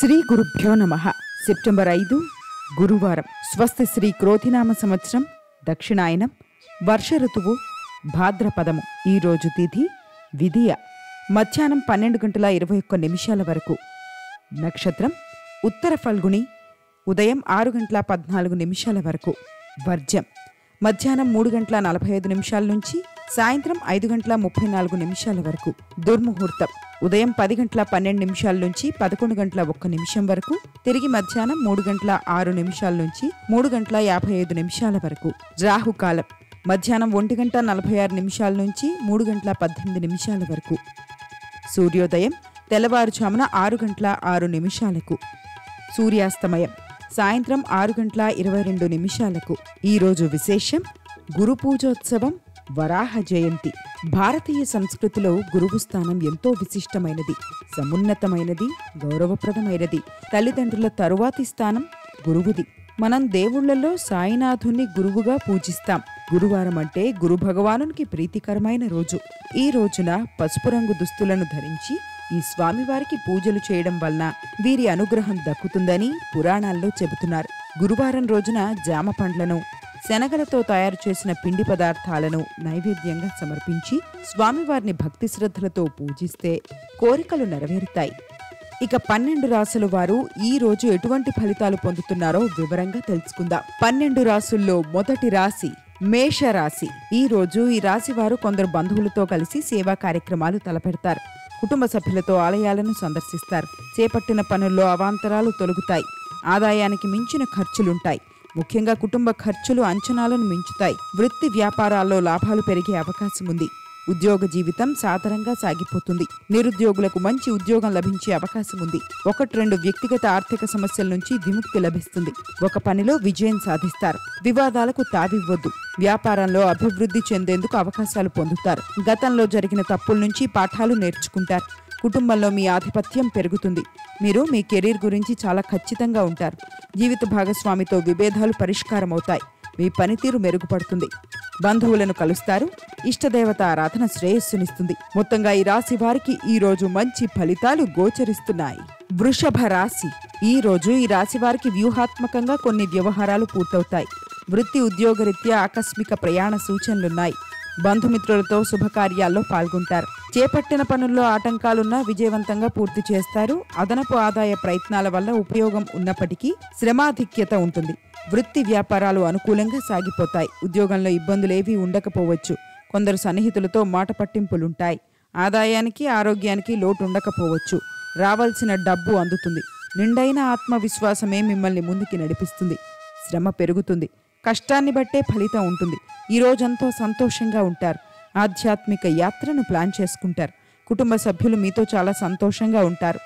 శ్రీ గురుభ్యో నమః. సెప్టెంబర్ 5 గురువారం. స్వస్తి శ్రీ క్రోధినామ సంవత్సరం దక్షిణాయనం. వర్ష ఋతువు భాద్రపదము. ఈరోజు తిథి విదియ. మధ్యాహ్నం 12:21 వరకు. నక్షత్రం ఉత్తర ఫల్గుణి. ఉదయం 6:14 వరకు. వర్జ్యం మధ్యాహ్నం 3:45 నుంచి సాయంత్రం 5:34 వరకు. దుర్ముహూర్తం ఉదయం 10:12 నుంచి 11:01 వరకు. తిరిగి మధ్యాహ్నం 3:06 నుంచి 3:55 వరకు. రాహుకాలం మధ్యాహ్నం 1:46 నుంచి 3:18 వరకు. సూర్యోదయం తెల్లవారుజామున 6:06. సూర్యాస్తమయం సాయంత్రం 6:22. ఈరోజు విశేషం గురు పూజోత్సవం, వరాహ జయంతి. భారతీయ సంస్కృతిలో గురువు స్థానం ఎంతో విశిష్టమైనది, సమున్నతమైనది, గౌరవప్రదమైనది. తల్లిదండ్రుల తరువాతి స్థానం గురువుది. మనం దేవుళ్లలో సాయినాథుని గురువుగా పూజిస్తాం. గురువారం అంటే గురు భగవానునికి ప్రీతికరమైన రోజు. ఈ రోజున పసుపు రంగు దుస్తులను ధరించి ఈ స్వామివారికి పూజలు చేయడం వలన వీరి అనుగ్రహం దక్కుతుందని పురాణాల్లో చెబుతున్నారు. గురువారం రోజున జామ పండ్లను, శనగలతో తయారు చేసిన పిండి పదార్థాలను నైవేద్యంగా సమర్పించి స్వామివారిని భక్తి శ్రద్ధలతో పూజిస్తే కోరికలు నెరవేరుతాయి. ఇక 12 రాశుల వారు ఈ రోజు ఎటువంటి ఫలితాలు పొందుతున్నారో వివరంగా తెలుసుకుందాం. 12 రాశుల్లో మొదటి రాశి మేషరాశి. ఈ రోజు ఈ రాశి వారు కొందరు బంధువులతో కలిసి సేవా కార్యక్రమాలు తలపెడతారు. కుటుంబ సభ్యులతో ఆలయాలను సందర్శిస్తారు. చేపట్టిన పనుల్లో అవాంతరాలు తొలగుతాయి. ఆదాయానికి మించిన ఖర్చులుంటాయి. ముఖ్యంగా కుటుంబ ఖర్చులు అంచనాలను మించుతాయి. వృత్తి వ్యాపారాల్లో లాభాలు పెరిగే అవకాశం ఉంది. ఉద్యోగ జీవితం సాధారణంగా సాగిపోతుంది. నిరుద్యోగులకు మంచి ఉద్యోగం లభించే అవకాశం ఉంది. 1-2 వ్యక్తిగత ఆర్థిక సమస్యల నుంచి విముక్తి లభిస్తుంది. ఒక పనిలో విజయం సాధిస్తారు. వివాదాలకు తావివ్వద్దు. వ్యాపారంలో అభివృద్ధి చెందేందుకు అవకాశాలు పొందుతారు. గతంలో జరిగిన తప్పుల నుంచి పాఠాలు నేర్చుకుంటారు. కుటుంబంలో మీ ఆధిపత్యం పెరుగుతుంది. మీరు మీ కెరీర్ గురించి చాలా ఖచ్చితంగా ఉంటారు. జీవిత భాగస్వామితో విభేదాలు పరిష్కారం అవుతాయి. మీ పనితీరు మెరుగుపడుతుంది. బంధువులను కలుస్తారు. ఇష్టదేవత ఆరాధన శ్రేయస్సునిస్తుంది. మొత్తంగా ఈ రాశి వారికి ఈ రోజు మంచి ఫలితాలు గోచరిస్తున్నాయి. వృషభ రాశి. ఈ రోజు ఈ రాశి వారికి వ్యూహాత్మకంగా కొన్ని వ్యవహారాలు పూర్తవుతాయి. వృత్తి ఉద్యోగరీత్యా ఆకస్మిక ప్రయాణ సూచనలున్నాయి. బంధుమిత్రులతో శుభకార్యాల్లో పాల్గొంటారు. చేపట్టిన పనుల్లో ఆటంకాలున్నా విజయవంతంగా పూర్తి చేస్తారు. అదనపు ఆదాయ ప్రయత్నాల వల్ల ఉపయోగం ఉన్నప్పటికీ శ్రమాధిక్యత ఉంటుంది. వృత్తి వ్యాపారాలు అనుకూలంగా సాగిపోతాయి. ఉద్యోగంలో ఇబ్బందులేవీ ఉండకపోవచ్చు. కొందరు సన్నిహితులతో మాట పట్టింపులుంటాయి. ఆదాయానికి ఆరోగ్యానికి లోటు ఉండకపోవచ్చు. రావాల్సిన డబ్బు అందుతుంది. నిండైన ఆత్మవిశ్వాసమే మిమ్మల్ని ముందుకి నడిపిస్తుంది. శ్రమ పెరుగుతుంది. కష్టాన్ని బట్టే ఫలితం ఉంటుంది. ఈ రోజంతా సంతోషంగా ఉంటారు. ఆధ్యాత్మిక యాత్రను ప్లాన్ చేసుకుంటారు. కుటుంబ సభ్యులు మీతో చాలా సంతోషంగా ఉంటారు.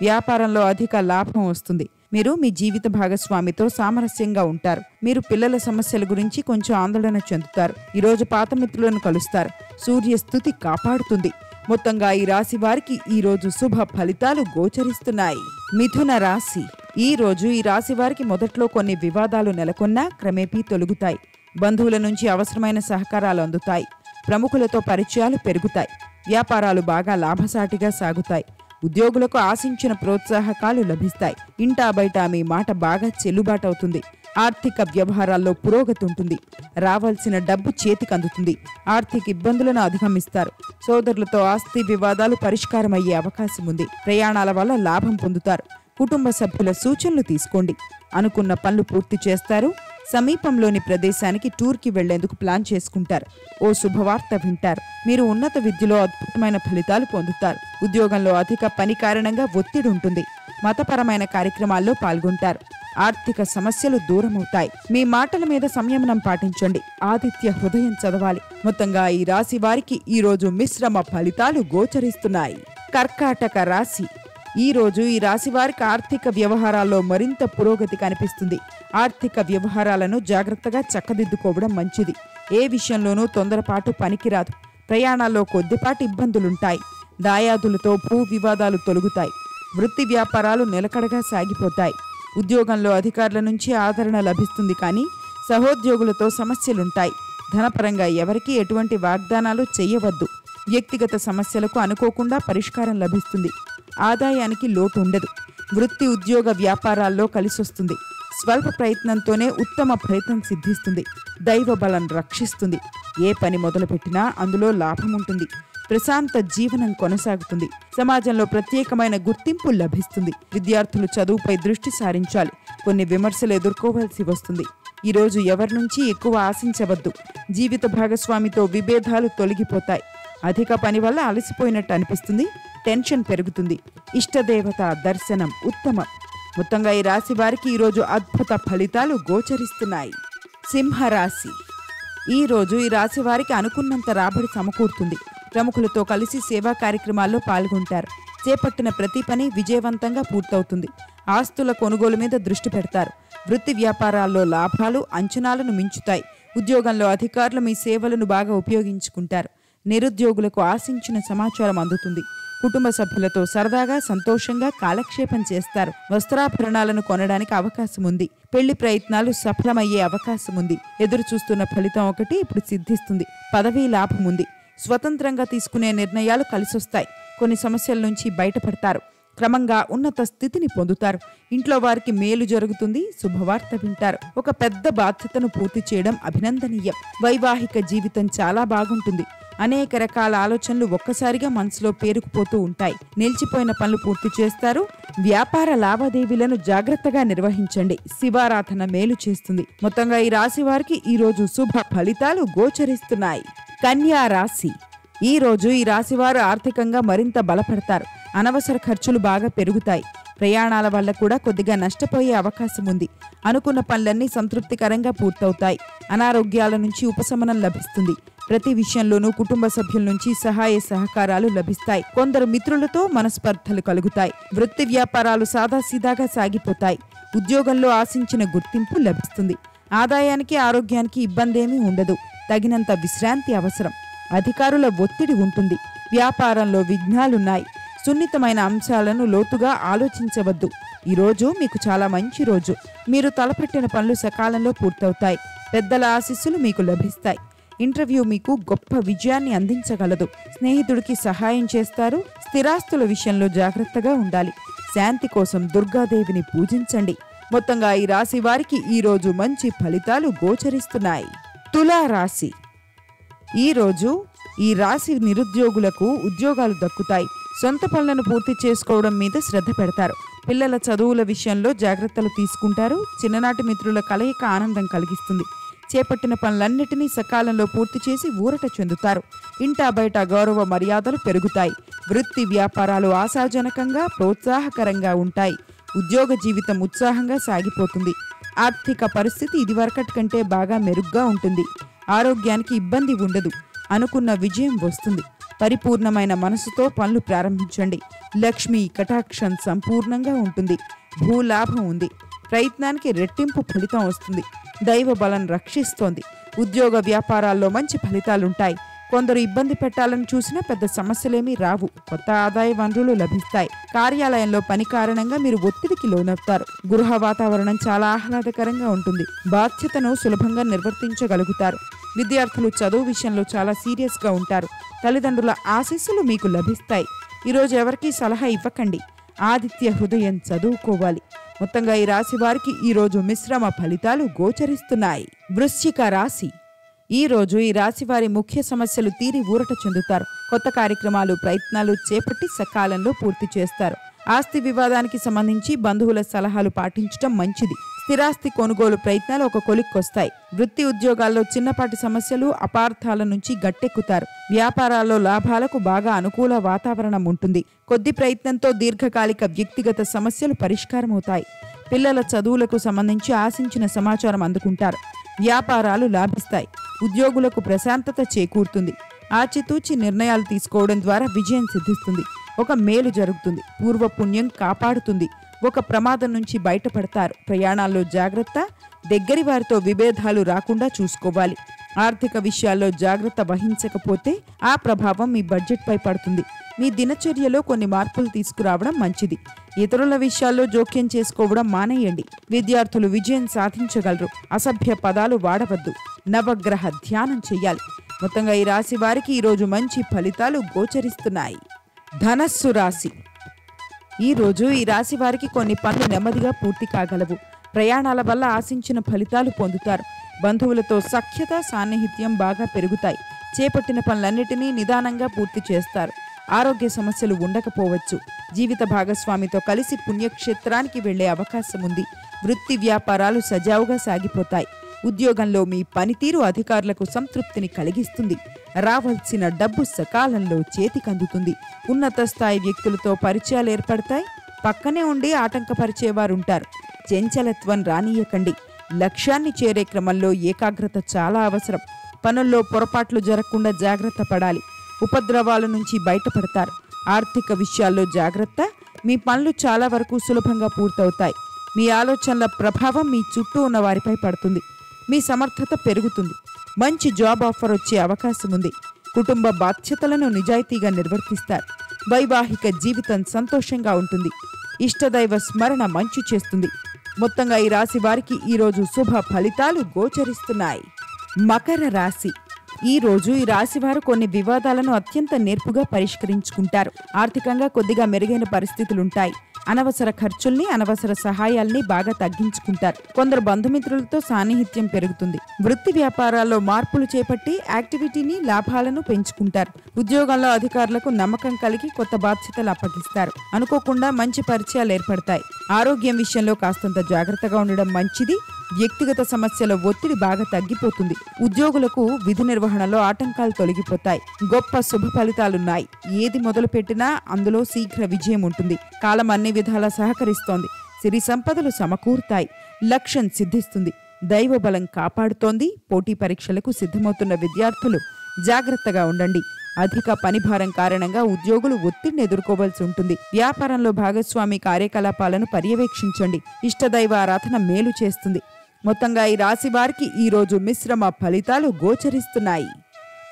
వ్యాపారంలో అధిక లాభం వస్తుంది. మీరు మీ జీవిత భాగస్వామితో సామరస్యంగా ఉంటారు. మీరు పిల్లల సమస్యల గురించి కొంచెం ఆందోళన చెందుతారు. ఈరోజు పాత మిత్రులను కలుస్తారు. సూర్యస్థుతి కాపాడుతుంది. మొత్తంగా ఈ రాశి వారికి ఈ రోజు శుభ ఫలితాలు గోచరిస్తున్నాయి. మిథున రాశి. ఈ రోజు ఈ రాశి వారికి మొదట్లో కొన్ని వివాదాలు నెలకొన్నా క్రమేపీ తొలగుతాయి. బంధువుల నుంచి అవసరమైన సహకారాలు అందుతాయి. ప్రముఖులతో పరిచయాలు పెరుగుతాయి. వ్యాపారాలు బాగా లాభసాటిగా సాగుతాయి. ఉద్యోగులకు ఆశించిన ప్రోత్సాహకాలు లభిస్తాయి. ఇంటా బయట మీ మాట బాగా చెల్లుబాటవుతుంది. ఆర్థిక వ్యవహారాల్లో పురోగతి ఉంటుంది. రావాల్సిన డబ్బు చేతికందుతుంది. ఆర్థిక ఇబ్బందులను అధిగమిస్తారు. సోదరులతో ఆస్తి వివాదాలు పరిష్కారమయ్యే అవకాశం ఉంది. ప్రయాణాల వల్ల లాభం పొందుతారు. కుటుంబ సభ్యుల సూచనలు తీసుకోండి. అనుకున్న పనులు పూర్తి చేస్తారు. సమీపంలోని ప్రదేశానికి టూర్కి వెళ్లేందుకు ప్లాన్ చేసుకుంటారు. ఓ శుభవార్త వింటారు. మీరు ఉన్నత విద్యలో అద్భుతమైన ఫలితాలు పొందుతారు. ఉద్యోగంలో అధిక పని కారణంగా ఒత్తిడి ఉంటుంది. మతపరమైన కార్యక్రమాల్లో పాల్గొంటారు. ఆర్థిక సమస్యలు దూరమవుతాయి. మీ మాటల మీద సంయమనం పాటించండి. ఆదిత్య హృదయం చదవాలి. మొత్తంగా ఈ రాశి వారికి ఈ రోజు మిశ్రమ ఫలితాలు గోచరిస్తున్నాయి. కర్కాటక రాశి. ఈ రోజు ఈ రాశి వారికి ఆర్థిక వ్యవహారాల్లో మరింత పురోగతి కనిపిస్తుంది. ఆర్థిక వ్యవహారాలను జాగ్రత్తగా చక్కదిద్దుకోవడం మంచిది. ఏ విషయంలోనూ తొందరపాటు పనికిరాదు. ప్రయాణాల్లో కొద్దిపాటి ఇబ్బందులుంటాయి. దాయాదులతో భూ వివాదాలు తొలగుతాయి. వృత్తి వ్యాపారాలు నిలకడగా సాగిపోతాయి. ఉద్యోగంలో అధికారుల నుంచి ఆదరణ లభిస్తుంది. కానీ సహోద్యోగులతో సమస్యలుంటాయి. ధనపరంగా ఎవరికీ ఎటువంటి వాగ్దానాలు చేయవద్దు. వ్యక్తిగత సమస్యలకు అనుకోకుండా పరిష్కారం లభిస్తుంది. ఆదాయానికి లోటు ఉండదు. వృత్తి ఉద్యోగ వ్యాపారాల్లో కలిసొస్తుంది. స్వల్ప ప్రయత్నంతోనే ఉత్తమ ఫలితం సిద్ధిస్తుంది. దైవ బలం రక్షిస్తుంది. ఏ పని మొదలుపెట్టినా అందులో లాభం ఉంటుంది. ప్రశాంత జీవనం కొనసాగుతుంది. సమాజంలో ప్రత్యేకమైన గుర్తింపు లభిస్తుంది. విద్యార్థులు చదువుపై దృష్టి సారించాలి. కొన్ని విమర్శలు ఎదుర్కోవాల్సి వస్తుంది. ఈరోజు ఎవరి నుంచి ఎక్కువ ఆశించవద్దు. జీవిత భాగస్వామితో విభేదాలు తొలగిపోతాయి. అధిక పని వల్ల అలసిపోయినట్టు అనిపిస్తుంది. టెన్షన్ పెరుగుతుంది. ఇష్టదేవత దర్శనం ఉత్తమం. మొత్తంగా ఈ రాశి వారికి ఈరోజు అద్భుత ఫలితాలు గోచరిస్తున్నాయి. సింహరాశి. ఈరోజు ఈ రాశి వారికి అనుకున్నంత రాబడి సమకూరుతుంది. ప్రముఖులతో కలిసి సేవా కార్యక్రమాల్లో పాల్గొంటారు. చేపట్టిన ప్రతి పని విజయవంతంగా పూర్తవుతుంది. ఆస్తుల కొనుగోలు మీద దృష్టి పెడతారు. వృత్తి వ్యాపారాల్లో లాభాలు అంచనాలను మించుతాయి. ఉద్యోగంలో అధికారులు మీ సేవలను బాగా ఉపయోగించుకుంటారు. నిరుద్యోగులకు ఆశించిన సమాచారం అందుతుంది. కుటుంబ సభ్యులతో సరదాగా సంతోషంగా కాలక్షేపం చేస్తారు. వస్త్రాభరణాలను కొనడానికి అవకాశం ఉంది. పెళ్లి ప్రయత్నాలు సఫలమయ్యే అవకాశం ఉంది. ఎదురు చూస్తున్న ఫలితం ఒకటి ఇప్పుడు సిద్ధిస్తుంది. పదవీ లాభం ఉంది. స్వతంత్రంగా తీసుకునే నిర్ణయాలు కలిసొస్తాయి. కొన్ని సమస్యల నుంచి బయటపడతారు. క్రమంగా ఉన్నత స్థితిని పొందుతారు. ఇంట్లో వారికి మేలు జరుగుతుంది. శుభవార్త వింటారు. ఒక పెద్ద బాధ్యతను పూర్తి చేయడం అభినందనీయం. వైవాహిక జీవితం చాలా బాగుంటుంది. అనేక రకాల ఆలోచనలు ఒక్కసారిగా మనసులో పేరుకుపోతూ ఉంటాయి. నిలిచిపోయిన పనులు పూర్తి చేస్తారు. వ్యాపార లావాదేవీలను జాగ్రత్తగా నిర్వహించండి. శివారాధన మేలు చేస్తుంది. మొత్తంగా ఈ రాశి వారికి ఈరోజు శుభ ఫలితాలు గోచరిస్తున్నాయి. కన్యా రాశి. ఈరోజు ఈ రాశివారు ఆర్థికంగా మరింత బలపడతారు. అనవసర ఖర్చులు బాగా పెరుగుతాయి. ప్రయాణాల వల్ల కూడా కొద్దిగా నష్టపోయే అవకాశం ఉంది. అనుకున్న పనులన్నీ సంతృప్తికరంగా పూర్తవుతాయి. అనారోగ్యాల నుంచి ఉపశమనం లభిస్తుంది. ప్రతి విషయంలోనూ కుటుంబ సభ్యుల నుంచి సహాయ సహకారాలు లభిస్తాయి. కొందరు మిత్రులతో మనస్పర్ధలు కలుగుతాయి. వృత్తి వ్యాపారాలు సాదాసీదాగా సాగిపోతాయి. ఉద్యోగంలో ఆశించిన గుర్తింపు లభిస్తుంది. ఆదాయానికి ఆరోగ్యానికి ఇబ్బందేమీ ఉండదు. తగినంత విశ్రాంతి అవసరం. అధికారుల ఒత్తిడి ఉంటుంది. వ్యాపారంలో విఘ్నాలున్నాయి. సున్నితమైన అంశాలను లోతుగా ఆలోచించవద్దు. ఈరోజు మీకు చాలా మంచి రోజు. మీరు తలపెట్టిన పనులు సకాలంలో పూర్తవుతాయి. పెద్దల ఆశీస్సులు మీకు లభిస్తాయి. ఇంటర్వ్యూ మీకు గొప్ప విజయాన్ని అందించగలదు. స్నేహితుడికి సహాయం చేస్తారు. స్థిరాస్తుల విషయంలో జాగ్రత్తగా ఉండాలి. శాంతి కోసం దుర్గాదేవిని పూజించండి. మొత్తంగా ఈ రాశి వారికి ఈరోజు మంచి ఫలితాలు గోచరిస్తున్నాయి. తులా రాశి. ఈరోజు ఈ రాశి నిరుద్యోగులకు ఉద్యోగాలు దక్కుతాయి. సొంత పనులను పూర్తి చేసుకోవడం మీద శ్రద్ధ పెడతారు. పిల్లల చదువుల విషయంలో జాగ్రత్తలు తీసుకుంటారు. చిన్ననాటి మిత్రుల కలయిక ఆనందం కలిగిస్తుంది. చేపట్టిన పనులన్నిటినీ సకాలంలో పూర్తి చేసి ఊరట చెందుతారు. ఇంటా బయట గౌరవ మర్యాదలు పెరుగుతాయి. వృత్తి వ్యాపారాలు ఆశాజనకంగా ప్రోత్సాహకరంగా ఉంటాయి. ఉద్యోగ జీవితం ఉత్సాహంగా సాగిపోతుంది. ఆర్థిక పరిస్థితి ఇదివరకటి కంటే బాగా మెరుగ్గా ఉంటుంది. ఆరోగ్యానికి ఇబ్బంది ఉండదు. అనుకున్న విజయం వస్తుంది. పరిపూర్ణమైన మనసుతో పనులు ప్రారంభించండి. లక్ష్మీ కటాక్షం సంపూర్ణంగా ఉంటుంది. భూలాభం ఉంది. ప్రయత్నానికి రెట్టింపు ఫలితం వస్తుంది. దైవ బలం రక్షిస్తోంది. ఉద్యోగ వ్యాపారాల్లో మంచి ఫలితాలుంటాయి. కొందరు ఇబ్బంది పెట్టాలని చూసినా పెద్ద సమస్యలేమీ రావు. కొత్త ఆదాయ వనరులు లభిస్తాయి. కార్యాలయంలో పని కారణంగా మీరు ఒత్తిడికి లోనవుతారు. గృహ వాతావరణం చాలా ఆహ్లాదకరంగా ఉంటుంది. బాధ్యతను సులభంగా నిర్వర్తించగలుగుతారు. విద్యార్థులు చదువు విషయంలో చాలా సీరియస్గా ఉంటారు. తల్లిదండ్రుల ఆశీస్సులు మీకు లభిస్తాయి. ఈరోజు ఎవరికీ సలహా ఇవ్వకండి. ఆదిత్య హృదయం చదువుకోవాలి. మొత్తంగా ఈ రాశి వారికి ఈరోజు మిశ్రమ ఫలితాలు గోచరిస్తున్నాయి. వృశ్చిక రాశి. ఈరోజు ఈ రాశి వారి ముఖ్య సమస్యలు తీరి ఊరట చెందుతారు. కొత్త కార్యక్రమాలు ప్రయత్నాలు చేపట్టి సకాలంలో పూర్తి చేస్తారు. ఆస్తి వివాదానికి సంబంధించి బంధువుల సలహాలు పాటించడం మంచిది. స్థిరాస్తి కొనుగోలు ప్రయత్నాలు ఒక కొలిక్కొస్తాయి. వృత్తి ఉద్యోగాల్లో చిన్నపాటి సమస్యలు అపార్థాల నుంచి గట్టెక్కుతారు. వ్యాపారాల్లో లాభాలకు బాగా అనుకూల వాతావరణం ఉంటుంది. కొద్ది ప్రయత్నంతో దీర్ఘకాలిక వ్యక్తిగత సమస్యలు పరిష్కారమవుతాయి. పిల్లల చదువులకు సంబంధించి ఆశించిన సమాచారం అందుకుంటారు. వ్యాపారాలు లాభిస్తాయి. ఉద్యోగులకు ప్రశాంతత చేకూరుతుంది. ఆచితూచి నిర్ణయాలు తీసుకోవడం ద్వారా విజయం సిద్ధిస్తుంది. ఒక మేలు జరుగుతుంది. పూర్వపుణ్యం కాపాడుతుంది. ఒక ప్రమాదం నుంచి బయటపడతారు. ప్రయాణాల్లో జాగ్రత్త. దగ్గరి వారితో విభేదాలు రాకుండా చూసుకోవాలి. ఆర్థిక విషయాల్లో జాగ్రత్త వహించకపోతే ఆ ప్రభావం మీ బడ్జెట్పై పడుతుంది. మీ దినచర్యలో కొన్ని మార్పులు తీసుకురావడం మంచిది. ఇతరుల విషయాల్లో జోక్యం చేసుకోవడం మానేయండి. విద్యార్థులు విజయం సాధించగలరు. అసభ్య పదాలు వాడవద్దు. నవగ్రహ ధ్యానం చెయ్యాలి. మొత్తంగా ఈ రాశి వారికి ఈరోజు మంచి ఫలితాలు గోచరిస్తున్నాయి. ధనస్సు రాశి. ఈ రోజు ఈ రాశి వారికి కొన్ని పనులు నెమ్మదిగా పూర్తి కాగలవు. ప్రయాణాల వల్ల ఆశించిన ఫలితాలు పొందుతారు. బంధువులతో సఖ్యత సాన్నిహిత్యం బాగా పెరుగుతాయి. చేపట్టిన పనులన్నిటినీ నిదానంగా పూర్తి చేస్తారు. ఆరోగ్య సమస్యలు ఉండకపోవచ్చు. జీవిత భాగస్వామితో కలిసి పుణ్యక్షేత్రానికి వెళ్లే అవకాశం ఉంది. వృత్తి వ్యాపారాలు సజావుగా సాగిపోతాయి. ఉద్యోగంలో మీ పనితీరు అధికారులకు సంతృప్తిని కలిగిస్తుంది. రావాల్సిన డబ్బు సకాలంలో చేతికందుతుంది. ఉన్నత స్థాయి వ్యక్తులతో పరిచయాలు ఏర్పడతాయి. పక్కనే ఉండి ఆటంకపరిచేవారుంటారు. చంచలత్వం రానీయకండి. లక్ష్యాన్ని చేరే క్రమంలో ఏకాగ్రత చాలా అవసరం. పనుల్లో పొరపాట్లు జరగకుండా జాగ్రత్త పడాలి. ఉపద్రవాల నుంచి బయటపడతారు. ఆర్థిక విషయాల్లో జాగ్రత్త. మీ పనులు చాలా వరకు సులభంగా పూర్తవుతాయి. మీ ఆలోచనల ప్రభావం మీ చుట్టూ ఉన్న వారిపై పడుతుంది. మీ సమర్థత పెరుగుతుంది. మంచి జాబ్ ఆఫర్ వచ్చే అవకాశం ఉంది. కుటుంబ బాధ్యతలను నిజాయితీగా నిర్వర్తిస్తారు. వైవాహిక జీవితం సంతోషంగా ఉంటుంది. ఇష్టదైవ స్మరణ మంచి చేస్తుంది. మొత్తంగా ఈ రాశి వారికి ఈరోజు శుభ ఫలితాలు గోచరిస్తున్నాయి. మకర రాశి. ఈ రోజు ఈ రాశివారు కొన్ని వివాదాలను అత్యంత నేర్పుగా పరిష్కరించుకుంటారు. ఆర్థికంగా కొద్దిగా మెరుగైన పరిస్థితులుంటాయి. అనవసర ఖర్చుల్ని, అనవసర సహాయాల్ని బాగా తగ్గించుకుంటారు. కొందరు బంధుమిత్రులతో సాన్నిహిత్యం పెరుగుతుంది. వృత్తి వ్యాపారాల్లో మార్పులు చేపట్టి యాక్టివిటీని, లాభాలను పెంచుకుంటారు. ఉద్యోగంలో అధికారులకు నమ్మకం కలిగి కొత్త బాధ్యతలు అప్పగిస్తారు. అనుకోకుండా మంచి పరిచయాలు ఏర్పడతాయి. ఆరోగ్యం విషయంలో కాస్తంత జాగ్రత్తగా ఉండడం మంచిది. వ్యక్తిగత సమస్యల ఒత్తిడి బాగా తగ్గిపోతుంది. ఉద్యోగులకు విధి నిర్వహణలో ఆటంకాలు తొలగిపోతాయి. గొప్ప శుభ ఫలితాలున్నాయి. ఏది మొదలుపెట్టినా అందులో శీఘ్ర విజయం ఉంటుంది. కాలం అన్ని విధాలా సహకరిస్తోంది. సిరి సంపదలు సమకూరుతాయి. లక్ష్యం సిద్ధిస్తుంది. దైవ బలం కాపాడుతోంది. పోటీ పరీక్షలకు సిద్ధమవుతున్న విద్యార్థులు జాగ్రత్తగా ఉండండి. అధిక పనిభారం కారణంగా ఉద్యోగులు ఒత్తిడిని ఎదుర్కోవాల్సి ఉంటుంది. వ్యాపారంలో భాగస్వామి కార్యకలాపాలను పర్యవేక్షించండి. ఇష్టదైవ ఆరాధన మేలు చేస్తుంది. మొత్తంగా ఈ రాశి వారికి ఈరోజు మిశ్రమ ఫలితాలు గోచరిస్తున్నాయి.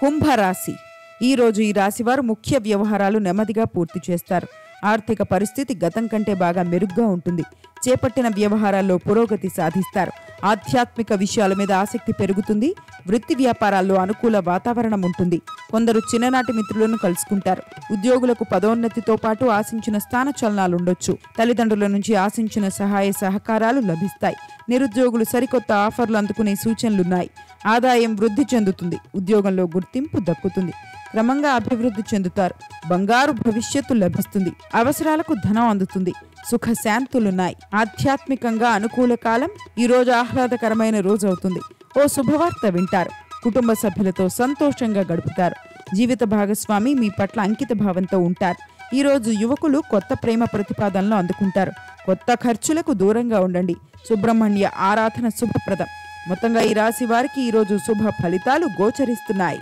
కుంభరాశి. ఈరోజు ఈ రాశివారు ముఖ్య వ్యవహారాలు నెమ్మదిగా పూర్తి చేస్తారు. ఆర్థిక పరిస్థితి గతం కంటే బాగా మెరుగ్గా ఉంటుంది. చేపట్టిన వ్యవహారాల్లో పురోగతి సాధిస్తారు. ఆధ్యాత్మిక విషయాల మీద ఆసక్తి పెరుగుతుంది. వృత్తి వ్యాపారాల్లో అనుకూల వాతావరణం ఉంటుంది. కొందరు చిన్ననాటి మిత్రులను కలుసుకుంటారు. ఉద్యోగులకు పదోన్నతితో పాటు ఆశించిన స్థాన చలనాలుండొచ్చు. తల్లిదండ్రుల నుంచి ఆశించిన సహాయ సహకారాలు లభిస్తాయి. నిరుద్యోగులు సరికొత్త ఆఫర్లు అందుకునే సూచనలున్నాయి. ఆదాయం వృద్ధి చెందుతుంది. ఉద్యోగంలో గుర్తింపు దక్కుతుంది. క్రమంగా అభివృద్ధి చెందుతారు. బంగారు భవిష్యత్తు లభిస్తుంది. అవసరాలకు ధనం అందుతుంది. సుఖశాంతులున్నాయి. ఆధ్యాత్మికంగా అనుకూల కాలం. ఈరోజు ఆహ్లాదకరమైన రోజు అవుతుంది. ఓ శుభవార్త వింటారు. కుటుంబ సభ్యులతో సంతోషంగా గడుపుతారు. జీవిత భాగస్వామి మీ పట్ల అంకిత భావంతో ఉంటారు. ఈరోజు యువకులు కొత్త ప్రేమ ప్రతిపాదనలు అందుకుంటారు. కొత్త ఖర్చులకు దూరంగా ఉండండి. సుబ్రహ్మణ్య ఆరాధన శుభప్రదం. మొత్తంగా ఈ రాశి వారికి ఈరోజు శుభ ఫలితాలు గోచరిస్తున్నాయి.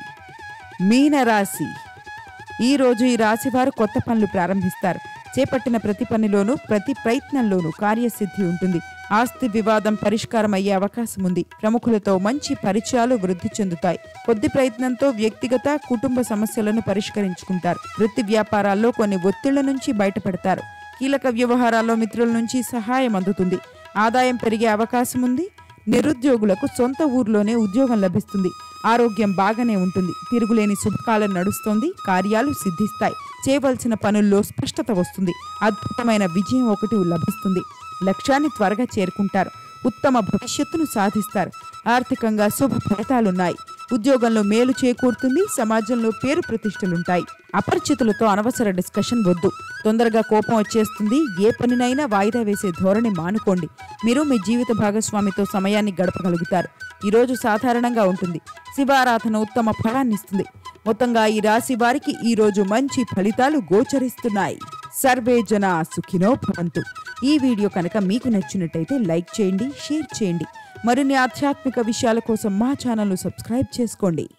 మీనరాశి. ఈరోజు ఈ రాశి వారు కొత్త పనులు ప్రారంభిస్తారు. చేపట్టిన ప్రతి పనిలోనూ, ప్రతి ప్రయత్నంలోనూ కార్యసిద్ధి ఉంటుంది. ఆస్తి వివాదం పరిష్కారం అయ్యే అవకాశం ఉంది. ప్రముఖులతో మంచి పరిచయాలు వృద్ధి చెందుతాయి. కొద్ది ప్రయత్నంతో వ్యక్తిగత, కుటుంబ సమస్యలను పరిష్కరించుకుంటారు. వృత్తి వ్యాపారాల్లో కొన్ని ఒత్తిళ్ల నుంచి బయటపడతారు. కీలక వ్యవహారాల్లో మిత్రుల నుంచి సహాయం అందుతుంది. ఆదాయం పెరిగే అవకాశం ఉంది. నిరుద్యోగులకు సొంత ఊర్లోనే ఉద్యోగం లభిస్తుంది. ఆరోగ్యం బాగానే ఉంటుంది. తిరుగులేని శుభకాలం నడుస్తోంది. కార్యాలు సిద్ధిస్తాయి. చేయవలసిన పనుల్లో స్పష్టత వస్తుంది. అద్భుతమైన విజయం ఒకటి లభిస్తుంది. లక్ష్యాన్ని త్వరగా చేరుకుంటారు. ఉత్తమ భవిష్యత్తును సాధిస్తారు. ఆర్థికంగా శుభ ఫలితాలున్నాయి. ఉద్యోగంలో మేలు చేకూరుతుంది. సమాజంలో పేరు ప్రతిష్టలుంటాయి. అపరిచితులతో అనవసర డిస్కషన్ వద్దు. తొందరగా కోపం వచ్చేస్తుంది. ఏ పనినైనా వాయిదా వేసే ధోరణి మానుకోండి. మీరు మీ జీవిత భాగస్వామితో సమయాన్ని గడపగలుగుతారు. ఈరోజు సాధారణంగా ఉంటుంది. శివారాధన ఉత్తమ ఫలాన్నిస్తుంది. మొత్తంగా ఈ రాశి వారికి ఈరోజు మంచి ఫలితాలు గోచరిస్తున్నాయి. సర్వే జన సుఖినో భవంతు. ఈ వీడియో కనుక మీకు నచ్చినట్టయితే లైక్ చేయండి, షేర్ చేయండి. మరిన్ని ఆధ్యాత్మిక విషయాల కోసం మా ఛానల్ను సబ్స్క్రైబ్ చేసుకోండి.